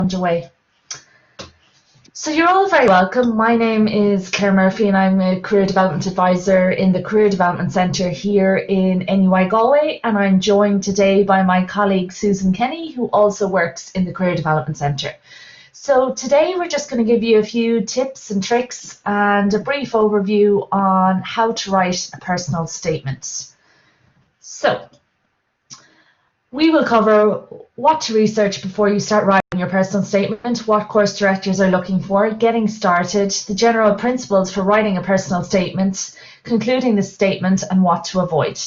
underway. So you're all very welcome. My name is Claire Murphy and I'm a Career Development Advisor in the Career Development Centre here in NUI Galway, and I'm joined today by my colleague Susan Kenny, who also works in the Career Development Centre. So today we're just going to give you a few tips and tricks and a brief overview on how to write a personal statement. So we will cover what to research before you start writing your personal statement, what course directors are looking for, getting started, the general principles for writing a personal statement, concluding the statement, and what to avoid.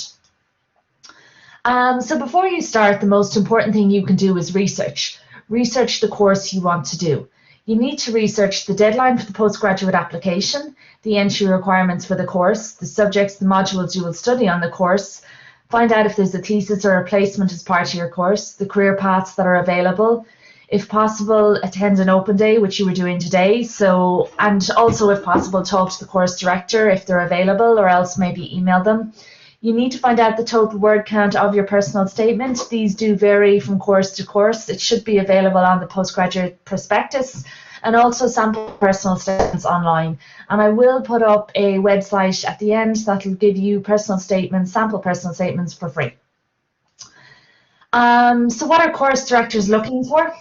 So before you start, the most important thing you can do is research. Research the course you want to do. You need to research the deadline for the postgraduate application, the entry requirements for the course, the subjects, the modules you will study on the course. Find out if there's a thesis or a placement as part of your course, the career paths that are available. If possible, attend an open day, which you were doing today. And also, if possible, talk to the course director if they're available, or else maybe email them. You need to find out the total word count of your personal statement. These do vary from course to course. It should be available on the postgraduate prospectus, and also sample personal statements online. And I will put up a website at the end that will give you personal statements, sample personal statements for free. So what are course directors looking for?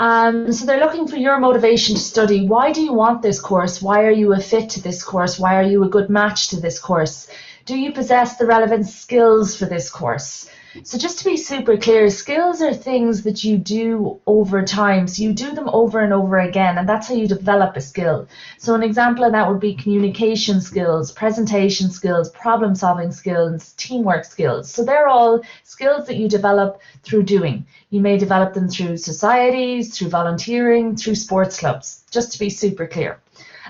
So they're looking for your motivation to study. Why do you want this course? Why are you a fit to this course? Why are you a good match to this course? Do you possess the relevant skills for this course? So just to be super clear, skills are things that you do over time. So you do them over and over again, and that's how you develop a skill. So an example of that would be communication skills, presentation skills, problem solving skills, teamwork skills. So they're all skills that you develop through doing. You may develop them through societies, through volunteering, through sports clubs, just to be super clear.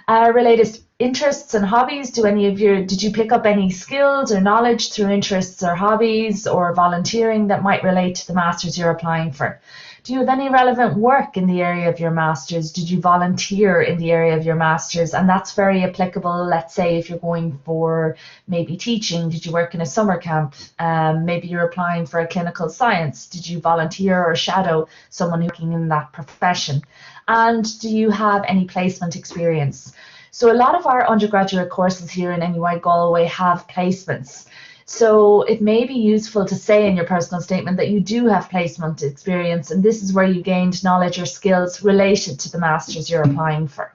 Related interests and hobbies. Did you pick up any skills or knowledge through interests or hobbies or volunteering that might relate to the master's you're applying for? Do you have any relevant work in the area of your master's? Did you volunteer in the area of your master's? And that's very applicable, let's say, if you're going for maybe teaching. Did you work in a summer camp? Maybe you're applying for a clinical science. Did you volunteer or shadow someone working in that profession? And do you have any placement experience? So a lot of our undergraduate courses here in NUI Galway have placements. So it may be useful to say in your personal statement that you do have placement experience, and this is where you gained knowledge or skills related to the master's you're applying for.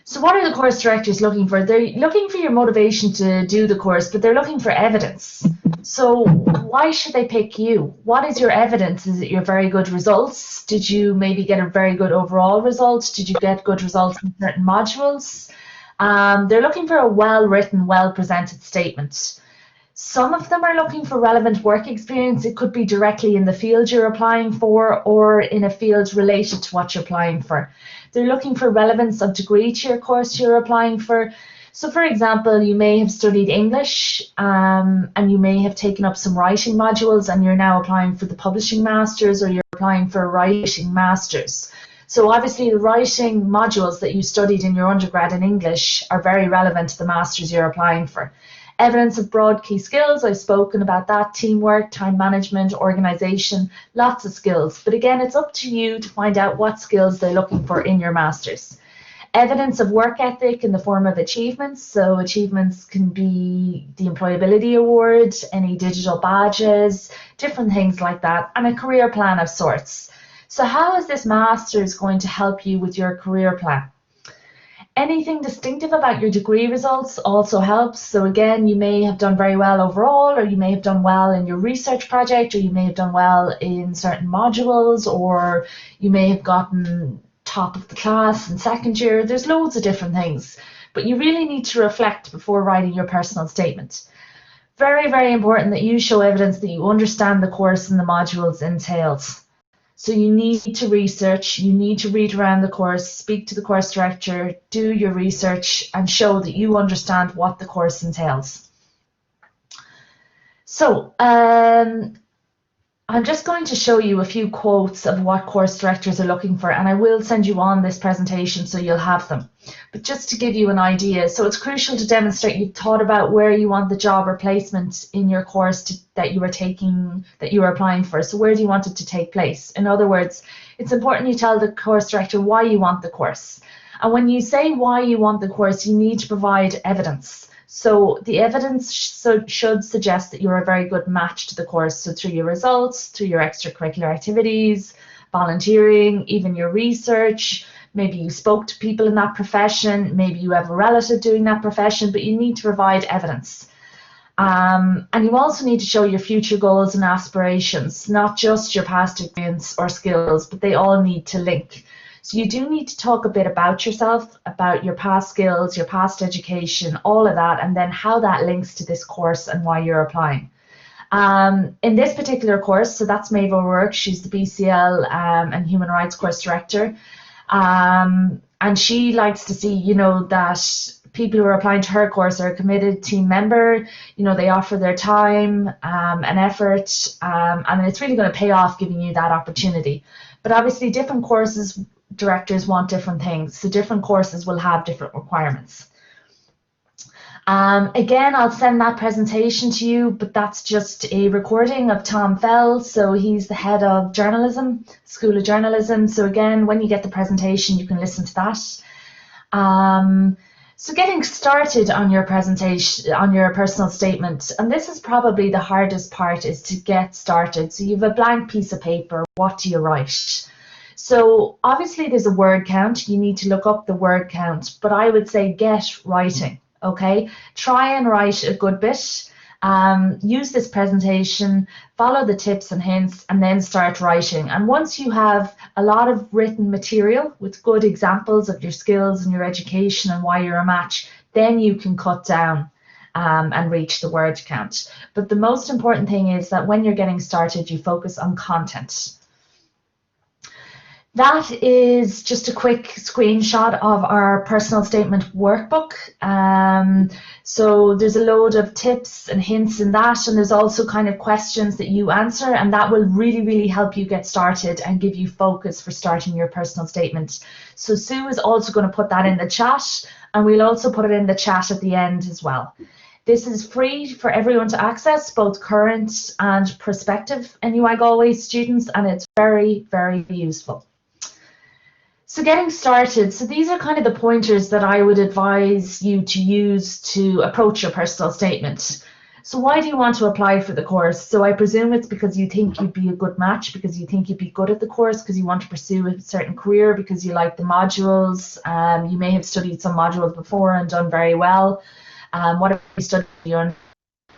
So what are the course directors looking for? They're looking for your motivation to do the course, but they're looking for evidence. So why should they pick you? What is your evidence? Is it your very good results? Did you maybe get a very good overall result? Did you get good results in certain modules? They're looking for a well-written, well-presented statement. Some of them are looking for relevant work experience. It could be directly in the field you're applying for or in a field related to what you're applying for. They're looking for relevance of degree to your course you're applying for. So for example, you may have studied English and you may have taken up some writing modules and you're now applying for the publishing masters, or you're applying for a writing masters. So obviously the writing modules that you studied in your undergrad in English are very relevant to the masters you're applying for. Evidence of broad key skills, I've spoken about that, teamwork, time management, organisation, lots of skills. But again, it's up to you to find out what skills they're looking for in your masters. Evidence of work ethic in the form of achievements. So achievements can be the employability award, any digital badges, different things like that, and a career plan of sorts. So how is this master's going to help you with your career plan? Anything distinctive about your degree results also helps. So again, you may have done very well overall, or you may have done well in your research project, or you may have done well in certain modules, or you may have gotten top of the class in second year. There's loads of different things, but you really need to reflect before writing your personal statement. Very, very important that you show evidence that you understand the course and the modules entails. So you need to research, you need to read around the course, speak to the course director, do your research, and show that you understand what the course entails. So I'm just going to show you a few quotes of what course directors are looking for, and I will send you on this presentation so you'll have them. But just to give you an idea, so it's crucial to demonstrate you've thought about where you want the job or placement in your course that you are applying for. So where do you want it to take place? In other words, it's important you tell the course director why you want the course. And when you say why you want the course, you need to provide evidence. So the evidence should suggest that you're a very good match to the course. So through your results, through your extracurricular activities, volunteering, even your research, maybe you spoke to people in that profession, maybe you have a relative doing that profession, but you need to provide evidence. And you also need to show your future goals and aspirations, not just your past experience or skills, but they all need to link. So you do need to talk a bit about yourself, about your past skills, your past education, all of that, and then how that links to this course and why you're applying. In this particular course, so that's Maeve O'Rourke, she's the BCL and Human Rights Course Director, and she likes to see, that people who are applying to her course are a committed team member, they offer their time and effort, and it's really going to pay off giving you that opportunity. But obviously different courses directors want different things, so different courses will have different requirements. Again, I'll send that presentation to you, but that's just a recording of Tom Fell. So he's the head of journalism, School of Journalism. So again, when you get the presentation, you can listen to that. So getting started on your presentation, on your personal statement, and this is probably the hardest part, is to get started. So you have a blank piece of paper. What do you write? So obviously there's a word count. You need to look up the word count, but I would say get writing. Okay, try and write a good bit. Use this presentation, follow the tips and hints, and then start writing. And once you have a lot of written material with good examples of your skills and your education and why you're a match, then you can cut down and reach the word count. But the most important thing is that when you're getting started, you focus on content. That is just a quick screenshot of our personal statement workbook. So there's a load of tips and hints in that, and there's also kind of questions that you answer, and that will really, really help you get started and give you focus for starting your personal statement. So Sue is also going to put that in the chat, and we'll also put it in the chat at the end as well. This is free for everyone to access, both current and prospective NUI Galway students, and it's very, very useful. So getting started, so these are kind of the pointers that I would advise you to use to approach your personal statement. So why do you want to apply for the course? So I presume it's because you think you'd be a good match, because you think you'd be good at the course, because you want to pursue a certain career, because you like the modules. You may have studied some modules before and done very well. What have you studied in your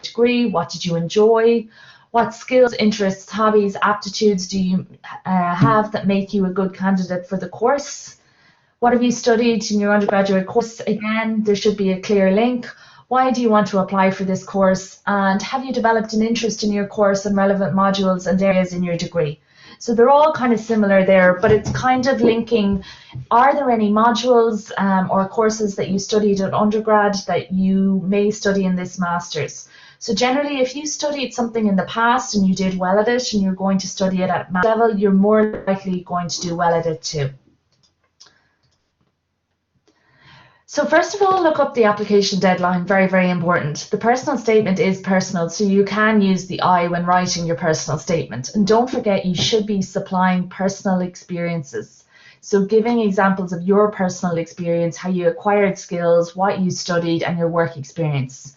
degree? What did you enjoy? What skills, interests, hobbies, aptitudes do you have that make you a good candidate for the course? What have you studied in your undergraduate course? Again, there should be a clear link. Why do you want to apply for this course? And have you developed an interest in your course and relevant modules and areas in your degree? So they're all kind of similar there, but it's kind of linking, are there any modules or courses that you studied at undergrad that you may study in this master's? So generally, if you studied something in the past and you did well at it and you're going to study it at master level, you're more likely going to do well at it too. So first of all, look up the application deadline, very, very important. The personal statement is personal, so you can use the I when writing your personal statement. And don't forget, you should be supplying personal experiences. So giving examples of your personal experience, how you acquired skills, what you studied, and your work experience.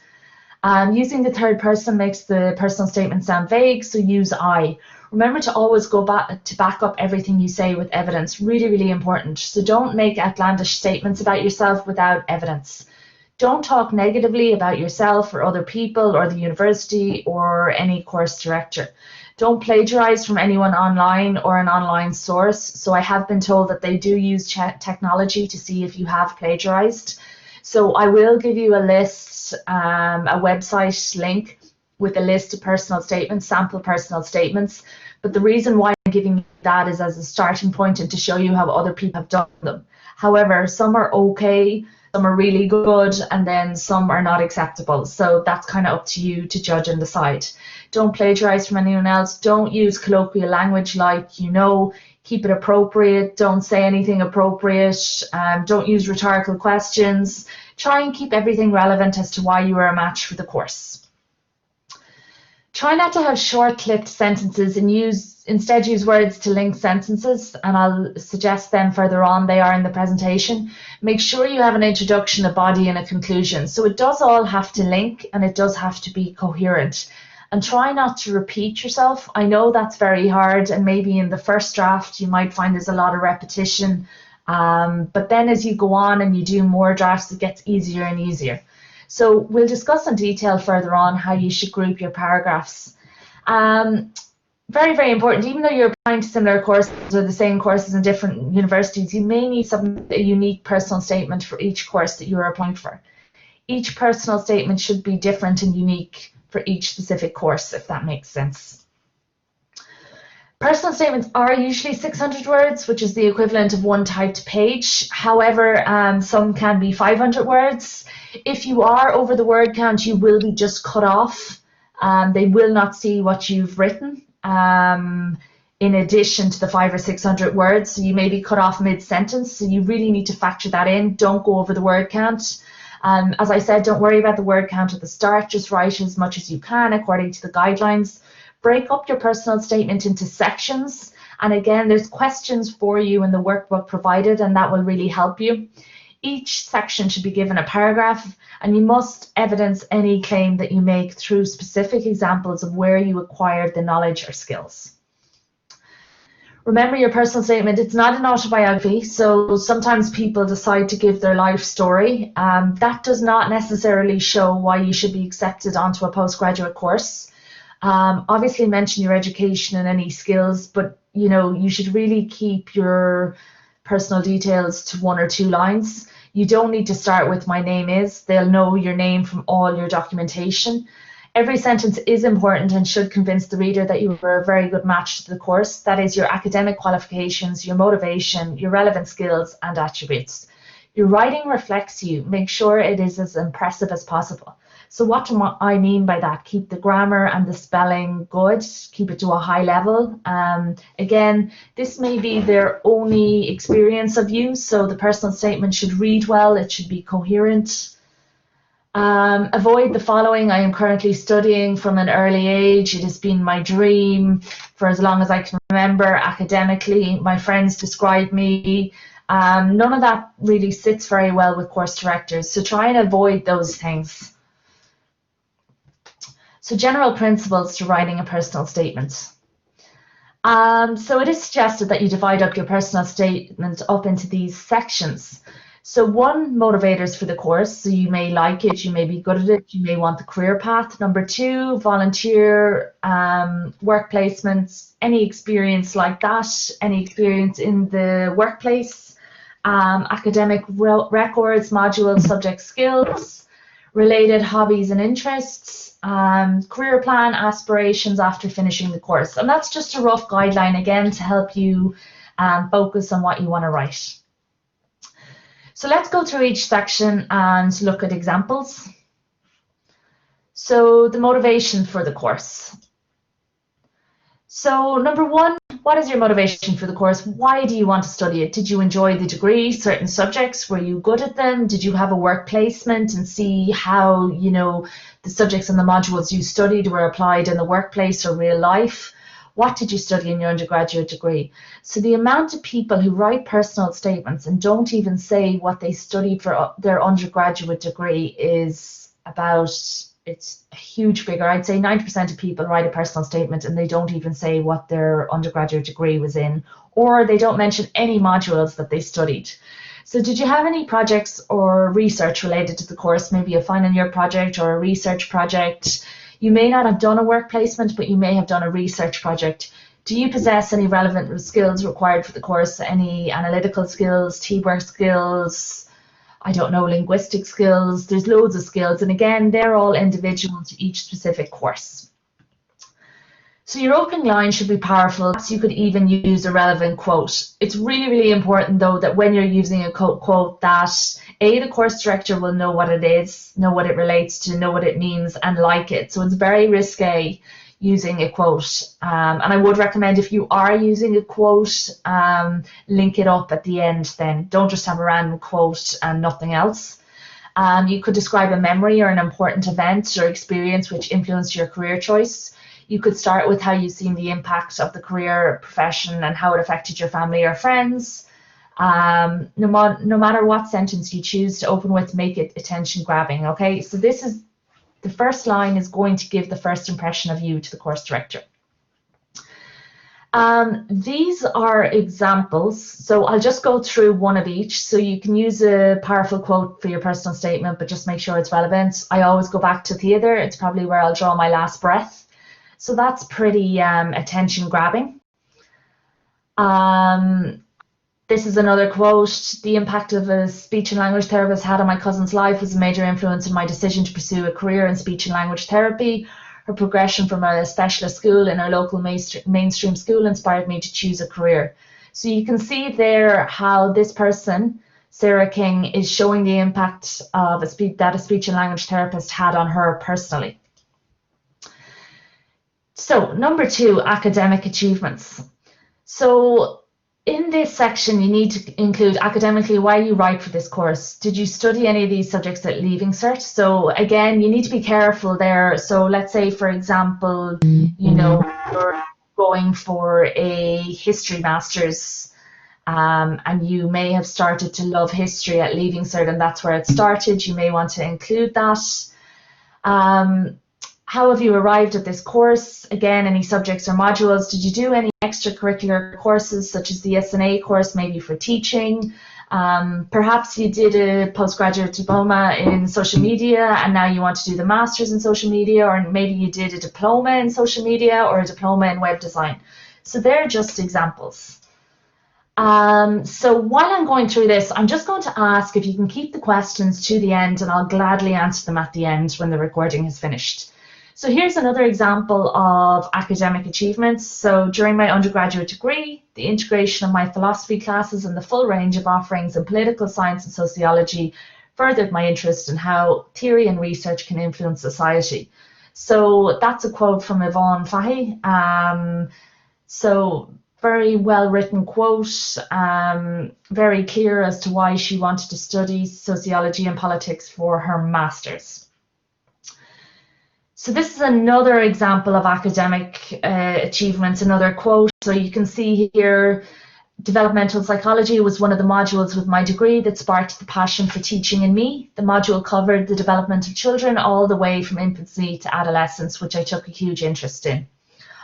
Using the third person makes the personal statement sound vague, so use I. Remember to always go back to back up everything you say with evidence. Really, really important. So don't make outlandish statements about yourself without evidence. Don't talk negatively about yourself or other people or the university or any course director. Don't plagiarize from anyone online or an online source. So I have been told that they do use technology to see if you have plagiarized. So I will give you a list, a website link with a list of personal statements, sample personal statements. But the reason why I'm giving you that is as a starting point and to show you how other people have done them. However, some are okay, some are really good, and then some are not acceptable. So that's kind of up to you to judge and decide. Don't plagiarize from anyone else. Don't use colloquial language like, you know, keep it appropriate. Don't say anything appropriate. Don't use rhetorical questions. Try and keep everything relevant as to why you are a match for the course. Try not to have short clipped sentences and instead use words to link sentences, and I'll suggest them further on. They are in the presentation. Make sure you have an introduction, a body, and a conclusion. So it does all have to link, and it does have to be coherent. And try not to repeat yourself. I know that's very hard, and maybe in the first draft you might find there's a lot of repetition, but then as you go on and you do more drafts, it gets easier and easier. So we'll discuss in detail further on how you should group your paragraphs. Very, very important, even though you're applying to similar courses or the same courses in different universities, you may need a unique personal statement for each course that you're applying for. Each personal statement should be different and unique for each specific course, if that makes sense. Personal statements are usually 600 words, which is the equivalent of one typed page. However, some can be 500 words. If you are over the word count, you will be just cut off. They will not see what you've written in addition to the 500 or 600 words. So you may be cut off mid-sentence, so you really need to factor that in. Don't go over the word count. As I said, don't worry about the word count at the start. Just write as much as you can according to the guidelines. Break up your personal statement into sections. And again, there's questions for you in the workbook provided, and that will really help you. Each section should be given a paragraph, and you must evidence any claim that you make through specific examples of where you acquired the knowledge or skills. Remember your personal statement, it's not an autobiography, so sometimes people decide to give their life story. That does not necessarily show why you should be accepted onto a postgraduate course. Obviously mention your education and any skills, but you know, you should really keep your personal details to 1 or 2 lines. You don't need to start with "my name is." They'll know your name from all your documentation. Every sentence is important and should convince the reader that you were a very good match to the course. That is your academic qualifications, your motivation, your relevant skills and attributes. Your writing reflects you. Make sure it is as impressive as possible. So what do I mean by that? Keep the grammar and the spelling good. Keep it to a high level. Again, this may be their only experience of you, so the personal statement should read well. It should be coherent. Avoid the following: I am currently studying from an early age. It has been my dream for as long as I can remember academically. My friends describe me. None of that really sits very well with course directors, so try and avoid those things. So general principles to writing a personal statement. So it is suggested that you divide up your personal statement up into these sections. So 1, motivators for the course. So you may like it, you may be good at it, you may want the career path. Number 2, volunteer, work placements, any experience like that, any experience in the workplace, academic records, modules, subject skills, related hobbies and interests, career plan, aspirations after finishing the course. And that's just a rough guideline, again, to help you focus on what you want to write. So let's go through each section and look at examples. So the motivation for the course. So number 1, what is your motivation for the course? Why do you want to study it? Did you enjoy the degree, certain subjects? Were you good at them? Did you have a work placement and see how, you know, the subjects and the modules you studied were applied in the workplace or real life? What did you study in your undergraduate degree? So the amount of people who write personal statements and don't even say what they studied for their undergraduate degree is about, it's a huge figure. I'd say 90% of people write a personal statement and they don't even say what their undergraduate degree was in, or they don't mention any modules that they studied. So did you have any projects or research related to the course, maybe a final year project or a research project? You may not have done a work placement, but you may have done a research project. Do you possess any relevant skills required for the course? Any analytical skills, teamwork skills, I don't know, linguistic skills? There's loads of skills. And again, they're all individual to each specific course. So your opening line should be powerful. So you could even use a relevant quote. It's really, really important, though, that when you're using a quote that the course director will know what it is, know what it relates to, know what it means, and like it. So it's very risque using a quote. And I would recommend, if you are using a quote, link it up at the end then. Don't just have a random quote and nothing else. You could describe a memory or an important event or experience which influenced your career choice. You could start with how you've seen the impact of the career, profession, and how it affected your family or friends. No matter what sentence you choose to open with, make it attention grabbing. Okay, so this is the first line is going to give the first impression of you to the course director. These are examples, so I'll just go through one of each. So you can use a powerful quote for your personal statement, but just make sure it's relevant. I always go back to theatre. It's probably where I'll draw my last breath. So that's pretty attention grabbing. This is another quote. The impact of a speech and language therapist had on my cousin's life was a major influence in my decision to pursue a career in speech and language therapy. Her progression from a specialist school in her local mainstream school inspired me to choose a career. So you can see there how this person, Sarah King, is showing the impact of that a speech and language therapist had on her personally. So number 2, academic achievements. So in this section, you need to include academically why you write for this course. Did you study any of these subjects at Leaving Cert? So again, you need to be careful there. So let's say, for example, you know, you're going for a history master's, and you may have started to love history at Leaving Cert, and that's where it started. You may want to include that. How have you arrived at this course? Again, any subjects or modules? Did you do any extracurricular courses such as the SNA course, maybe for teaching? Perhaps you did a postgraduate diploma in social media and now you want to do the master's in social media, or maybe you did a diploma in social media or a diploma in web design. So they're just examples. So while I'm going through this, I'm just going to ask if you can keep the questions to the end, and I'll gladly answer them at the end when the recording is finished. So here's another example of academic achievements. So during my undergraduate degree, the integration of my philosophy classes and the full range of offerings in political science and sociology furthered my interest in how theory and research can influence society. So that's a quote from Yvonne Fahy. So very well written quote, very clear as to why she wanted to study sociology and politics for her master's. So this is another example of academic achievements, another quote. So you can see here, developmental psychology was one of the modules with my degree that sparked the passion for teaching in me. The module covered the development of children all the way from infancy to adolescence, which I took a huge interest in.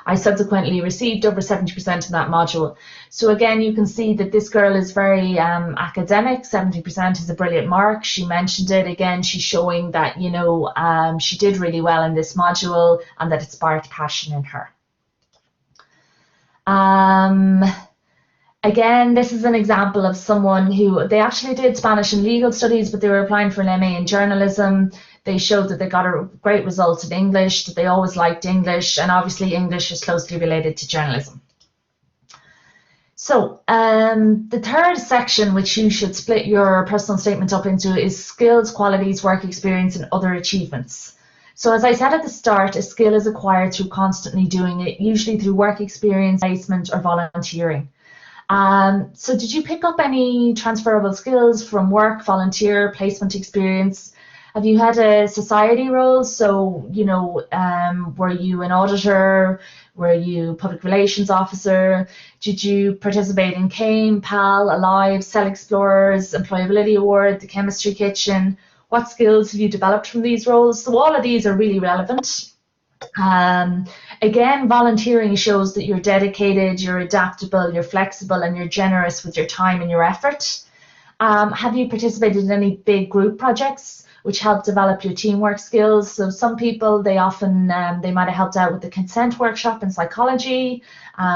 I subsequently received over 70% in that module. So again, you can see that this girl is very academic. 70% is a brilliant mark. She mentioned it. Again, she's showing that, you know, she did really well in this module and that it sparked passion in her. Again, this is an example of someone who, they actually did Spanish and legal studies, but they were applying for an MA in journalism. They showed that they got a great result in English, that they always liked English, and obviously English is closely related to journalism. So the third section, which you should split your personal statement up into, is skills, qualities, work experience, and other achievements. So as I said at the start, a skill is acquired through constantly doing it, usually through work experience, placement, or volunteering. So did you pick up any transferable skills from work, volunteer, placement experience? Have you had a society role? So, you know, were you an auditor? Were you public relations officer? Did you participate in CAME, PAL, Alive, Cell Explorers, Employability Award, the Chemistry Kitchen? What skills have you developed from these roles? So all of these are really relevant. Again, volunteering shows that you're dedicated, you're adaptable, you're flexible, and you're generous with your time and your effort. Have you participated in any big group projects which help develop your teamwork skills? So some people, they often, they might have helped out with the consent workshop in psychology,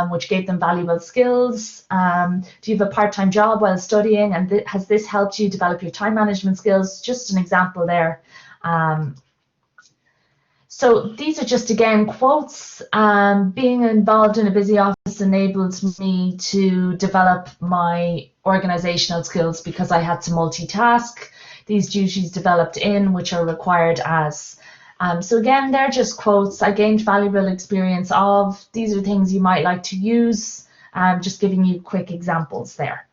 which gave them valuable skills. Do you have a part-time job while studying, and has this helped you develop your time management skills? Just an example there. So these are just, again, quotes. Being involved in a busy office enables me to develop my organizational skills because I had to multitask. these duties developed in, which are required as. So again, they're just quotes. I gained valuable experience of. These are things you might like to use. Just giving you quick examples there.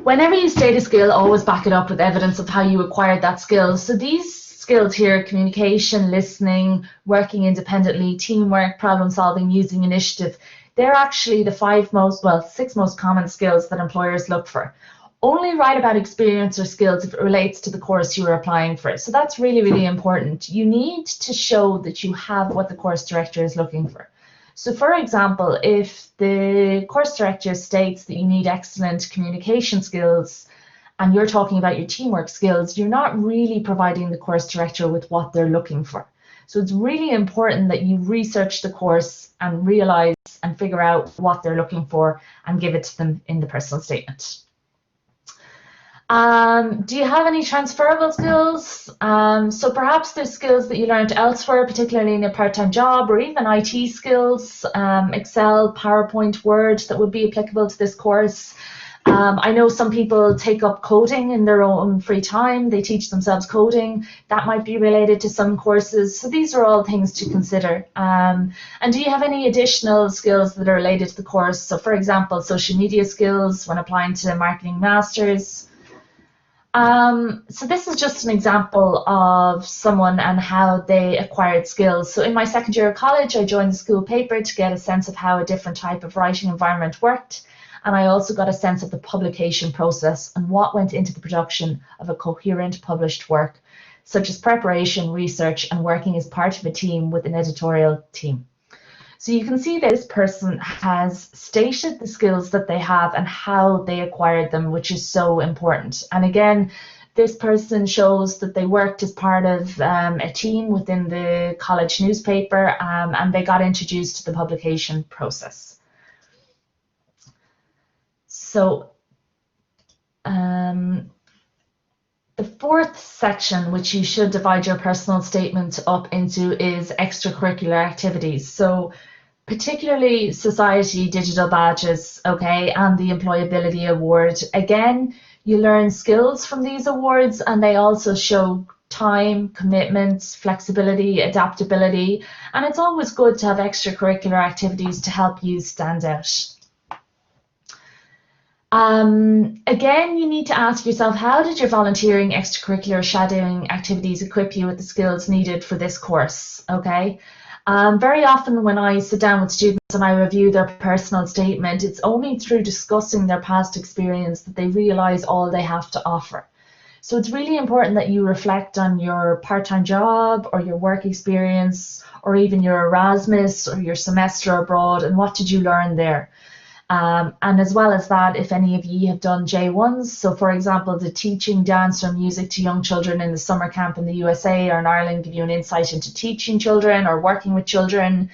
Whenever you state a skill, always back it up with evidence of how you acquired that skill. So these skills here, communication, listening, working independently, teamwork, problem solving, using initiative, they're actually the six most common skills that employers look for. Only write about experience or skills if it relates to the course you are applying for. So that's really, really important. You need to show that you have what the course director is looking for. So for example, if the course director states that you need excellent communication skills and you're talking about your teamwork skills, you're not really providing the course director with what they're looking for. So it's really important that you research the course and realize and figure out what they're looking for and give it to them in the personal statement. Do you have any transferable skills? So perhaps there's skills that you learned elsewhere, particularly in a part-time job, or even IT skills, Excel, PowerPoint, Word, that would be applicable to this course. I know some people take up coding in their own free time. They teach themselves coding. That might be related to some courses. So these are all things to consider. And do you have any additional skills that are related to the course? So for example, social media skills when applying to marketing masters. So this is just an example of someone and how they acquired skills. So in my second year of college, I joined the school paper to get a sense of how a different type of writing environment worked. And I also got a sense of the publication process and what went into the production of a coherent published work, such as preparation, research, and working as part of a team with an editorial team. So you can see that this person has stated the skills that they have and how they acquired them, which is so important. And again, this person shows that they worked as part of a team within the college newspaper, and they got introduced to the publication process. So the fourth section, which you should divide your personal statement up into, is extracurricular activities. So particularly society digital badges, okay, and the employability award. Again, you learn skills from these awards, and they also show time, commitment, flexibility, adaptability, and it's always good to have extracurricular activities to help you stand out. Again, you need to ask yourself, how did your volunteering, extracurricular, shadowing activities equip you with the skills needed for this course, okay? Very often when I sit down with students and I review their personal statement, it's only through discussing their past experience that they realize all they have to offer. So it's really important that you reflect on your part-time job or your work experience or even your Erasmus or your semester abroad, and what did you learn there? And as well as that, if any of you have done J1s, so for example, the teaching dance or music to young children in the summer camp in the USA or in Ireland give you an insight into teaching children or working with children.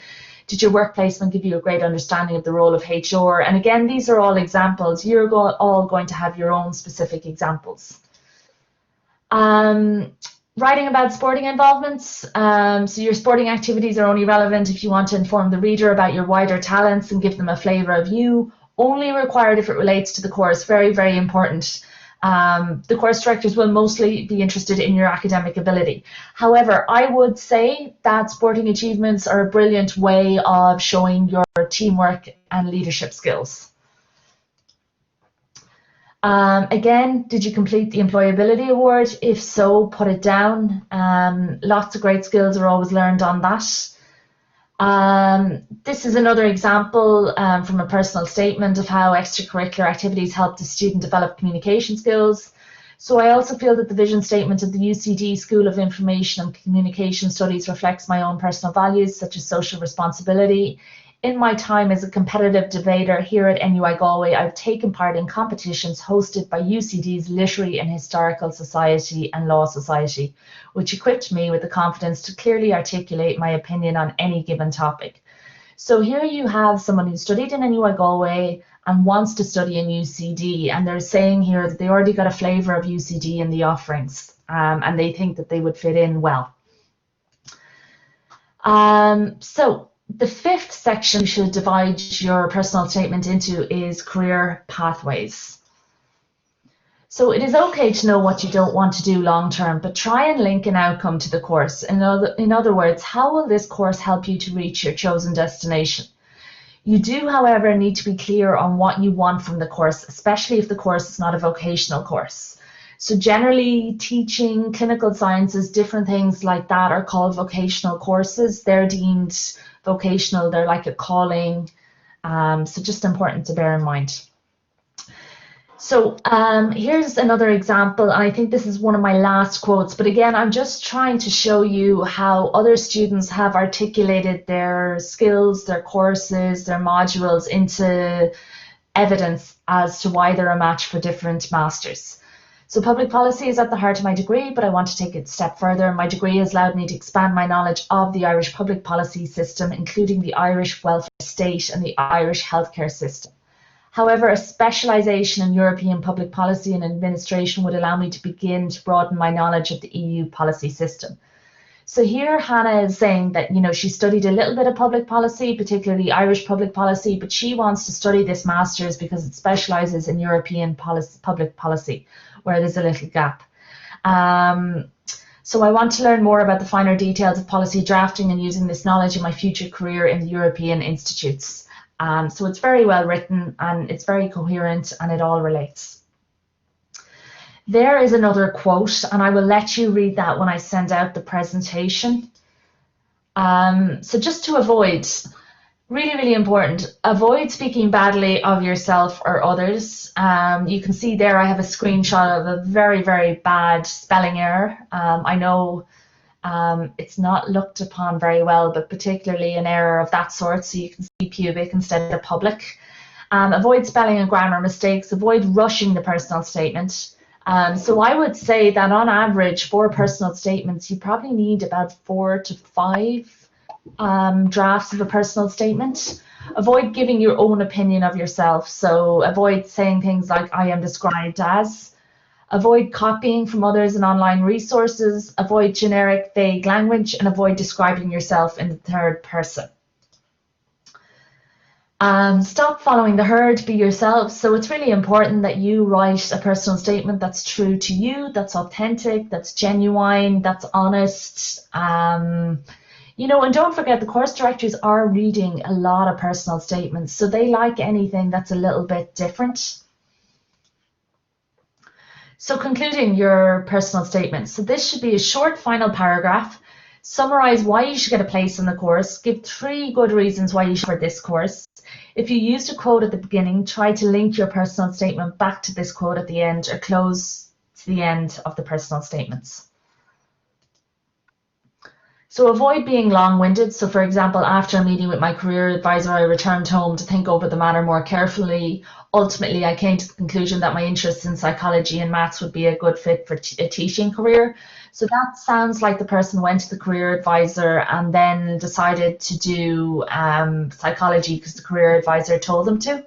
Did your work placement give you a great understanding of the role of HR? And again, these are all examples. You're all going to have your own specific examples. Writing about sporting involvements. So your sporting activities are only relevant if you want to inform the reader about your wider talents and give them a flavour of you. Only required if it relates to the course. Very, very important. The course directors will mostly be interested in your academic ability. However, I would say that sporting achievements are a brilliant way of showing your teamwork and leadership skills. Again, did you complete the employability award? If so, put it down. Lots of great skills are always learned on that. This is another example from a personal statement of how extracurricular activities helped a student develop communication skills. So I also feel that the vision statement of the UCD School of Information and Communication Studies reflects my own personal values, such as social responsibility. In my time as a competitive debater here at NUI Galway, I've taken part in competitions hosted by UCD's Literary and Historical Society and Law Society, which equipped me with the confidence to clearly articulate my opinion on any given topic. So here you have someone who studied in NUI Galway and wants to study in UCD, and they're saying here that they already got a flavour of UCD in the offerings, and they think that they would fit in well. So the fifth section you should divide your personal statement into is career pathways. So it is okay to know what you don't want to do long term, but try and link an outcome to the course. In other words, how will this course help you to reach your chosen destination? You do, however, need to be clear on what you want from the course, especially if the course is not a vocational course. So generally, teaching, clinical sciences, different things like that are called vocational courses. They're deemed vocational, they're like a calling. So just important to bear in mind. So here's another example, and I think this is one of my last quotes, but again, I'm just trying to show you how other students have articulated their skills, their courses, their modules into evidence as to why they're a match for different masters. So public policy is at the heart of my degree, but I want to take it a step further. My degree has allowed me to expand my knowledge of the Irish public policy system, including the Irish welfare state and the Irish healthcare system. However, a specialisation in European public policy and administration would allow me to begin to broaden my knowledge of the EU policy system. So here Hannah is saying that, you know, she studied a little bit of public policy, particularly Irish public policy, but she wants to study this master's because it specialises in European public policy, where there's a little gap. So I want to learn more about the finer details of policy drafting and using this knowledge in my future career in the European institutes. So it's very well written and it's very coherent and it all relates. There is another quote, and I will let you read that when I send out the presentation. So just to avoid, really, really important, avoid speaking badly of yourself or others. You can see there I have a screenshot of a very, very bad spelling error. I know it's not looked upon very well, but particularly an error of that sort, so you can see pubic instead of public. Avoid spelling and grammar mistakes, avoid rushing the personal statement. So I would say that on average for personal statements, you probably need about 4 to 5 drafts of a personal statement. Avoid giving your own opinion of yourself, so avoid saying things like I am described as. Avoid copying from others in online resources, avoid generic, vague language, and avoid describing yourself in the third person. Stop following the herd, be yourself. So it's really important that you write a personal statement that's true to you, that's authentic, that's genuine, that's honest. You know, and don't forget the course directors are reading a lot of personal statements, so they like anything that's a little bit different. So concluding your personal statement. So this should be a short final paragraph. Summarize why you should get a place in the course. Give 3 good reasons why you should for this course. If you used a quote at the beginning, try to link your personal statement back to this quote at the end or close to the end of the personal statements. So avoid being long-winded. So for example, after a meeting with my career advisor, I returned home to think over the matter more carefully. Ultimately, I came to the conclusion that my interests in psychology and maths would be a good fit for a teaching career. So that sounds like the person went to the career advisor and then decided to do psychology because the career advisor told them to.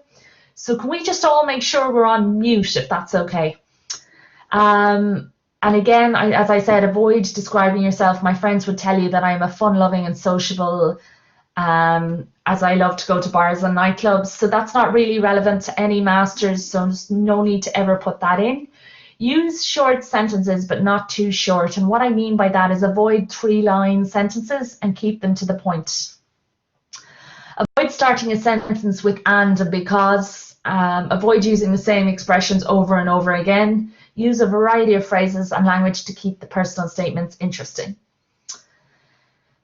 So can we just all make sure we're on mute if that's okay? And again, as I said, avoid describing yourself. My friends would tell you that I'm a fun-loving and sociable, as I love to go to bars and nightclubs. So that's not really relevant to any masters, so there's no need to ever put that in. Use short sentences, but not too short. And what I mean by that is avoid 3-line sentences and keep them to the point. Avoid starting a sentence with and because. Avoid using the same expressions over and over again. Use a variety of phrases and language to keep the personal statements interesting.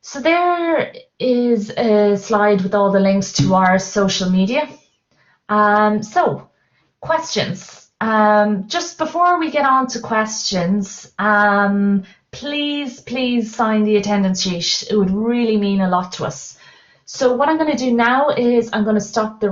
So there is a slide with all the links to our social media. So questions. Just before we get on to questions, please sign the attendance sheet. It would really mean a lot to us. So what I'm going to do now is I'm going to stop the